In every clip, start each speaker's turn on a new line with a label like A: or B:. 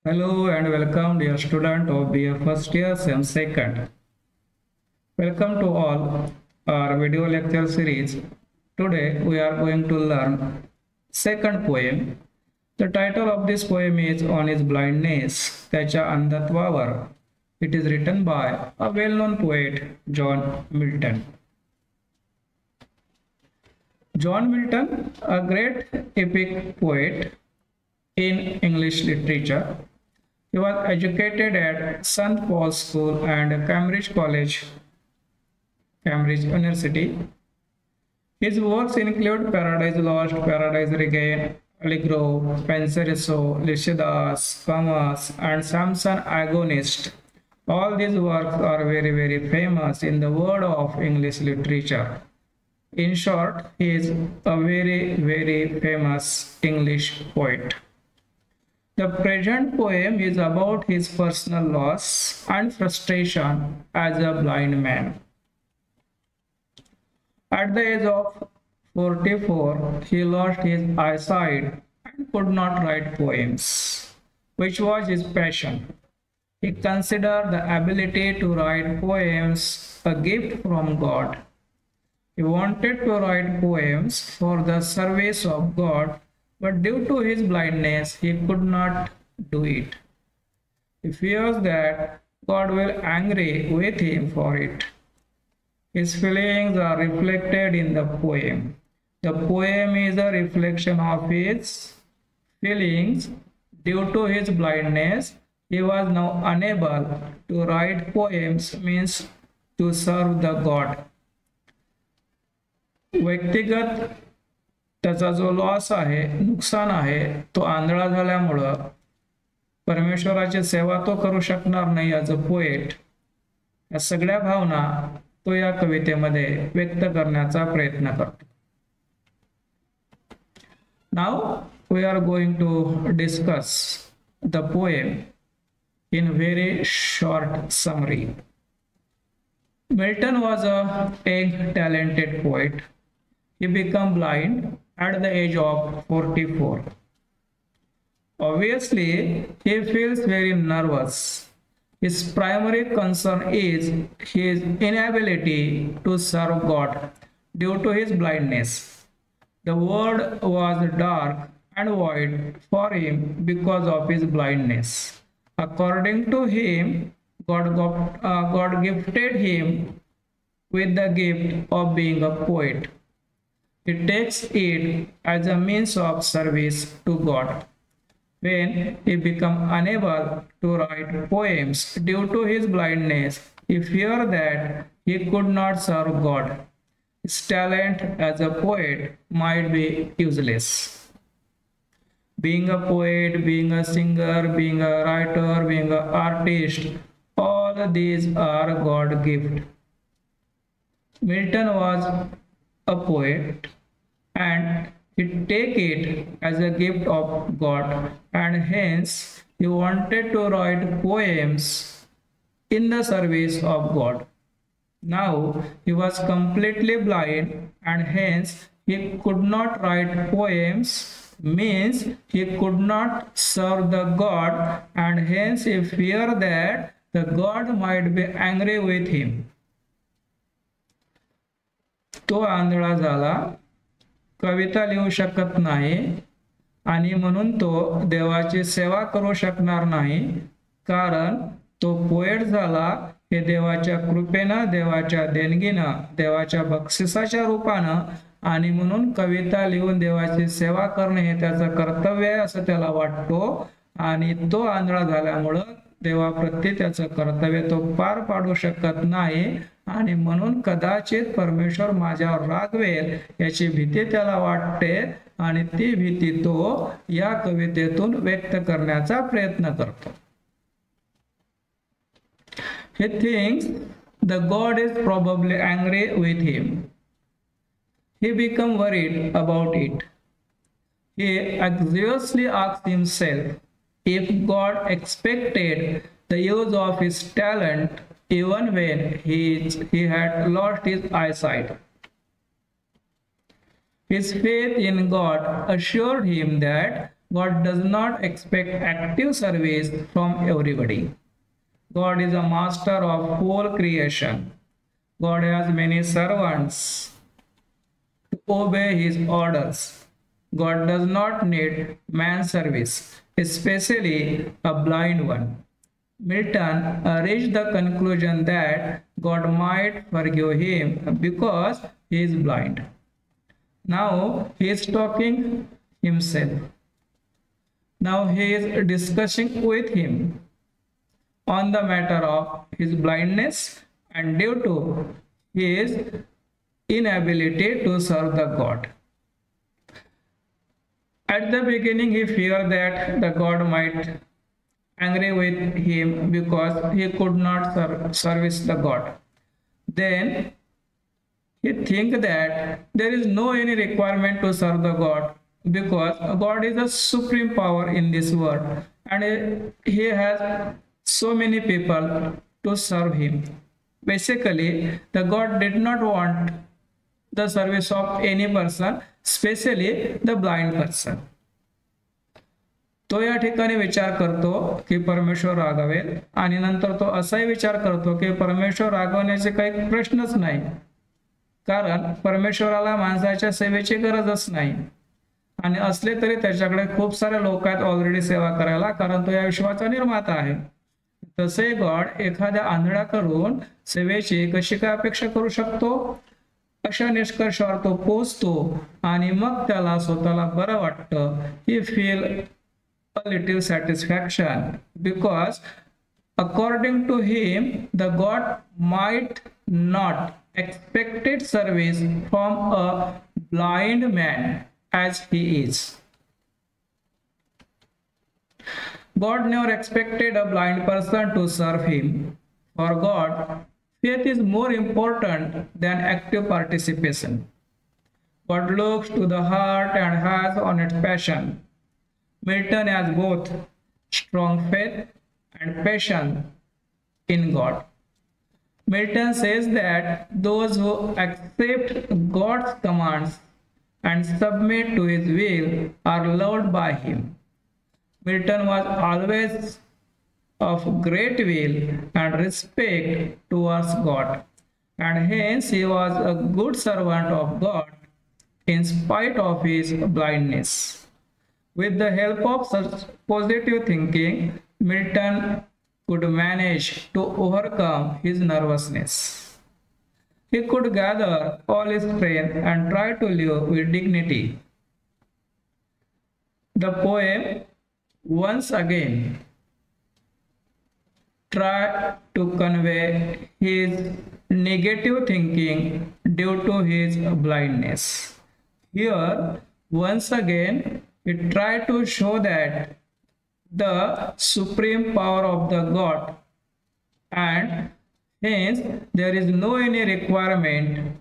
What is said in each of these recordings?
A: Hello and welcome dear student of BA first year SEM second. Welcome to all our video lecture series. Today we are going to learn second poem. The title of this poem is On His Blindness, त्याच्या अंधत्वावर. It is written by a well-known poet John Milton. John Milton, a great epic poet in English literature. He was educated at St. Paul's School and Cambridge College, Cambridge University. His works include Paradise Lost, Paradise Regained, Allegro, Pensereso, Lycidas, Comus, and Samson Agonist. All these works are very famous in the world of English literature. In short, he is a very famous English poet. The present poem is about his personal loss and frustration as a blind man. At the age of 44, he lost his eyesight and could not write poems, which was his passion. He considered the ability to write poems a gift from God. He wanted to write poems for the service of God, but due to his blindness, he could not do it. He fears that God will angry with him for it. His feelings are reflected in the poem. The poem is a reflection of his feelings. Due to his blindness, he was now unable to write poems, means to serve the God. व्यक्तिगत त्याचा जो loss आहे, नुकसान आहे, तो आंधळा झाल्यामुळं परमेश्वराची सेवा तो करू शकणार नाही ॲज अ पोएट. या सगळ्या भावना तो या कवितेमध्ये व्यक्त करण्याचा प्रयत्न करतो. Now we are going to discuss the poem in very short summary. Milton was a young talented poet. He became blind at the age of 44. Obviously, he feels very nervous. His primary concern is his inability to serve God due to his blindness. The world was dark and void for him because of his blindness. According to him, God gifted him with the gift of being a poet. He takes it as a means of service to God. When he becomes unable to write poems due to his blindness, he feared that he could not serve God. His talent as a poet might be useless. Being a poet, being a singer, being a writer, being an artist, all these are God's gift. Milton was a poet and he take it as a gift of God, and hence he wanted to write poems in the service of God. Now he was completely blind and hence he could not write poems, means he could not serve the God, and hence he feared that the God might be angry with him. तो आंधळा झाला, कविता लिहू शकत नाही आणि म्हणून तो देवाची सेवा करू शकणार नाही, कारण तो पोएट झाला हे देवाच्या कृपेनं, देवाच्या देणगीनं, देवाच्या बक्षिसाच्या रूपानं, आणि म्हणून कविता लिहून देवाची सेवा करणे हे त्याचं कर्तव्य आहे असं त्याला वाटतो. आणि तो आंधळा झाल्यामुळं देवाप्रती त्याचं कर्तव्य तो पार पाडू शकत नाही, आणि म्हणून कदाचित परमेश्वर माझ्यावर रागवेल याची भीती त्याला वाटते, आणि ती भीती तो या कवितेतून व्यक्त करण्याचा प्रयत्न करतो. He thinks the God is probably angry with him. He becomes worried about it. He anxiously asks himself if God expected the use of his talent even when he had lost his eyesight. His faith in God assured him that God does not expect active service from everybody. God is a master of whole creation. God has many servants to obey his orders. God does not need man's service, especially a blind one. Milton reached the conclusion that God might forgive him because he is blind. Now he is talking himself. Now he is discussing with him on the matter of his blindness and due to his inability to serve the God. At the beginning, he feared that the God might angry with him because he could not service the God. Then he think that there is no any requirement to serve the God because God is a supreme power in this world and he has so many people to serve him. Basically, the God did not want the service of any person, especially the blind person. तो या ठिकाणी विचार करतो की परमेश्वर रागावेल आणि नंतर तो असाही विचार करतो की परमेश्वर रागवण्याचे काही प्रश्नच नाही, कारण परमेश्वराला माणसाच्या सेवेची गरजच नाही आणि असले तरी त्याच्याकडे खूप सारे लोक आहेत ऑलरेडी सेवा करायला, कारण तो या विश्वाचा निर्माता आहे. तसे गॉड एखाद्या आंधळ्याकडून सेवेची कशी काय अपेक्षा करू शकतो? अशा निष्कर्षावर तो पोहोचतो आणि मग त्याला स्वतःला बरं वाटतं. ही feel a little satisfaction because according to him the God might not expected service from a blind man as he is. God never expected a blind person to serve him. For God, faith is more important than active participation. God looks to the heart and has on its passion. Milton has both strong faith and passion in God. Milton says that those who accept God's commands and submit to his will are loved by him. Milton was always of great will and respect towards God, and hence he was a good servant of God in spite of his blindness. With the help of such positive thinking, Milton could manage to overcome his nervousness. He could gather all his strength and try to live with dignity. The poem once again tried to convey his negative thinking due to his blindness. Here, once again, he tried to show that the supreme power of the God and hence there is no any requirement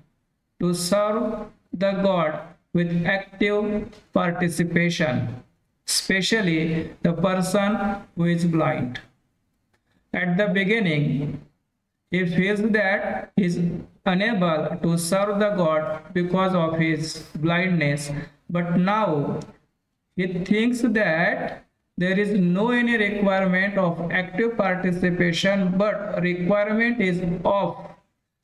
A: to serve the God with active participation, especially the person who is blind. At the beginning, he feels that he is unable to serve the God because of his blindness, but now he thinks that there is no any requirement of active participation, but requirement is of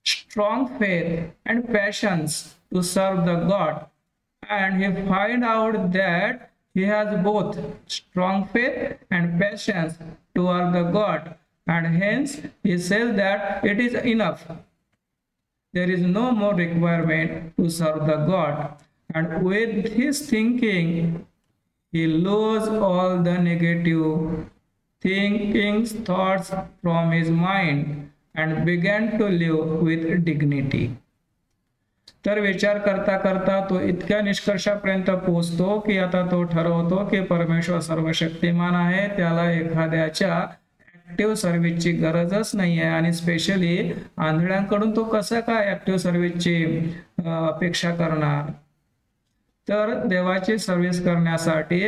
A: strong faith and passions to serve the God. And he find out that he has both strong faith and passions toward the God, and hence he says that it is enough. There is no more requirement to serve the God. And with his thinking, he loses all the negative thinkings, thoughts from his mind and began to live with dignity. तर विचार करता करता तो इतक्या निष्कर्षापर्यंत पोहोचतो की आता तो ठरवतो की परमेश्वर सर्वशक्तिमान आहे, त्याला एखाद्याच्या ऍक्टिव्ह सर्व्हिसची गरजच नाही आहे आणि स्पेशली आंधळ्यांकडून तो कसं काय ऍक्टिव्ह सर्व्हिसची अपेक्षा करणार. तर देवाची सर्व्हिस करण्यासाठी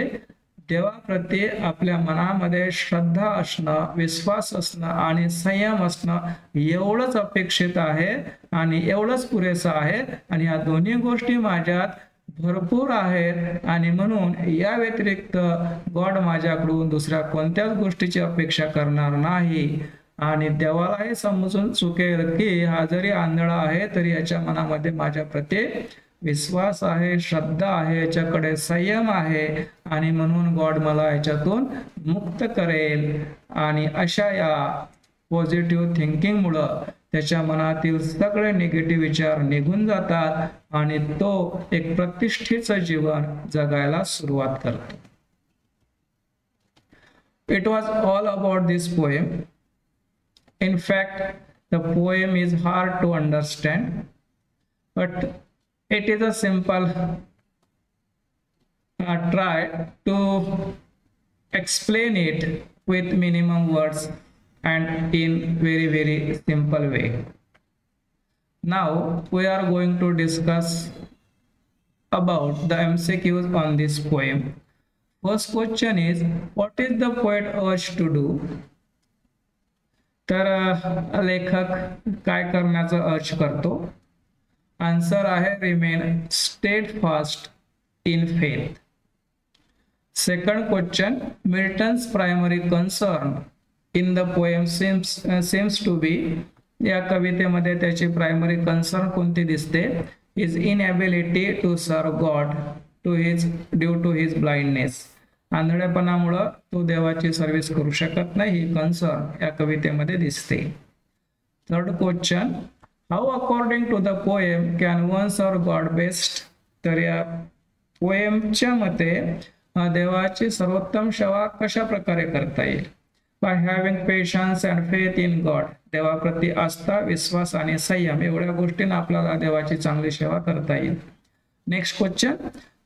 A: देवाप्रती आपल्या मनामध्ये श्रद्धा असणं, विश्वास असणं आणि संयम असणं एवढंच अपेक्षित आहे आणि एवढंच पुरेसं आहे. आणि या दोन्ही गोष्टी माझ्यात भरपूर आहेत आणि म्हणून या व्यतिरिक्त गॉड माझ्याकडून दुसऱ्या कोणत्याच गोष्टीची अपेक्षा करणार नाही. आणि देवाला हे समजून चुकेल की हा जरी आंधळा आहे तरी याच्या मनामध्ये माझ्या प्रती विश्वास आहे, श्रद्धा आहे, याच्याकडे संयम आहे आणि म्हणून गॉड मला याच्यातून मुक्त करेल. आणि अशा या पॉझिटिव्ह थिंकिंगमुळं त्याच्या मनातील सगळे निगेटिव्ह विचार निघून जातात आणि तो एक प्रतिष्ठेचं जीवन जगायला सुरुवात करतो. It was all about this poem. In fact, the poem is hard to understand, but it is a simple try to explain it with minimum words and in very simple way. Now we are going to discuss about the MCQs on this poem. First question is, what is the poet urged to do? तर लेखक काय करण्याचा अर्ज करतो? Answer आहे remain steadfast in faith. Second question, Milton's primary concern in the poem seems to be. या कवितेमध्ये त्याची प्रायमरी कन्सर्न कोणती दिसते? Is inability to serve God due to his blindness. आंधळेपणामुळं तो देवाची सर्व्हिस करू शकत नाही ही कन्सर्न या कवितेमध्ये दिसते. Third question, how according to the poem can one serve God best. तर या पोएमच्या मते देवाची सर्वोत्तम सेवा कशा प्रकारे करता येईल? By having patience and faith in God. देवाप्रती आस्था, विश्वास आणि संयम एवढ्या गोष्टींना आपल्याला देवाची चांगली सेवा करता येईल. Next question,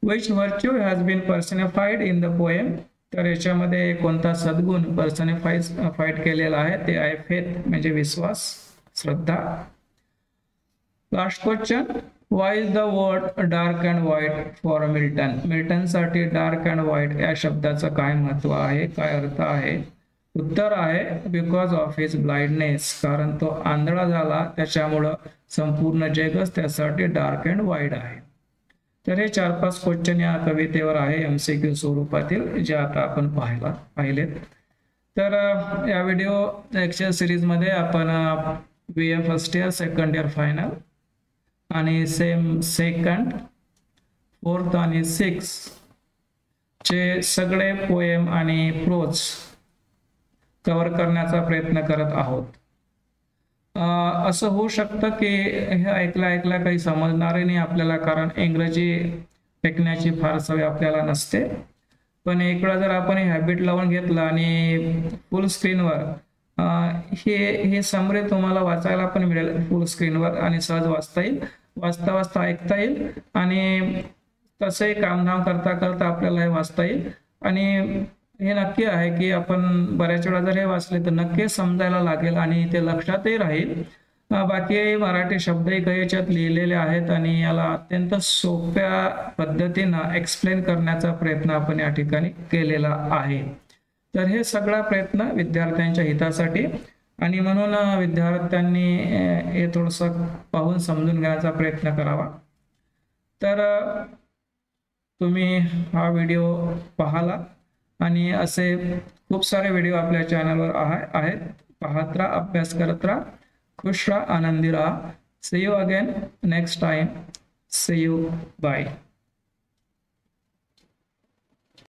A: which virtue has been personified in the poem. तर याच्यामध्ये कोणता सद्गुण पर्सनिफाईड केलेला आहे? ते आहे फेथ म्हणजे विश्वास, श्रद्धा. Last question, why is the word dark and white for Milton. मिल्टनसाठी डार्क अँड व्हाईट या शब्दाचं काय महत्व आहे, काय अर्थ आहे? उत्तर आहे बिकॉज ऑफ हिज ब्लाइंडनेस. कारण तो आंधळा झाला त्याच्यामुळं संपूर्ण जगच त्यासाठी डार्क अँड व्हाईट आहे. तर हे 4-5 क्वेश्चन या कवितेवर आहे MCQ स्वरूपातील, जे आता आपण पाहिलेत. तर या व्हिडिओ लेक्चर सिरीजमध्ये आपण BA first year, second year final आणि सेम सेकंड, फोर्थ आणि 6 चे सगळे पोएम आणि प्रोज कव्हर करण्याचा प्रयत्न करत आहोत. असं होऊ शकतं की हे ऐकल्या काही समजणारे नाही आपल्याला, कारण इंग्रजी ऐकण्याची फार सवय आपल्याला नसते. पण एक वेळा जर आपण हॅबिट लावून घेतला आणि फुल स्क्रीनवर हे समरी तुम्हाला वाचायला पण मिळेल फुल स्क्रीनवर आणि सहज वाचता येईल, वाचता ऐकता येईल आणि तसंही कामधाम करता करता आपल्याला हे वाचता येईल. आणि हे नक्की आहे की आपण बऱ्याच वेळा जर हे वाचले तर नक्की समजायला लागेल आणि ते लक्षातही राहील. बाकी मराठी शब्दही काही याच्यात लिहिलेले आहेत आणि याला अत्यंत सोप्या पद्धतीनं एक्सप्लेन करण्याचा प्रयत्न आपण या ठिकाणी केलेला आहे. तर हे सगळा प्रयत्न विद्यार्थ्यांच्या हितासाठी आणि म्हणून विद्यार्थ्यांनी हे थोडंसं पाहून समजून घेण्याचा प्रयत्न करावा. तर तुम्ही हा व्हिडिओ पाहाला आणि असे खूप सारे व्हिडिओ आपल्या चॅनलवर आहेत. पाहत राहा, अभ्यास करत राहा, खुश राहा, आनंदी राहा. See you again next time. See you. Bye.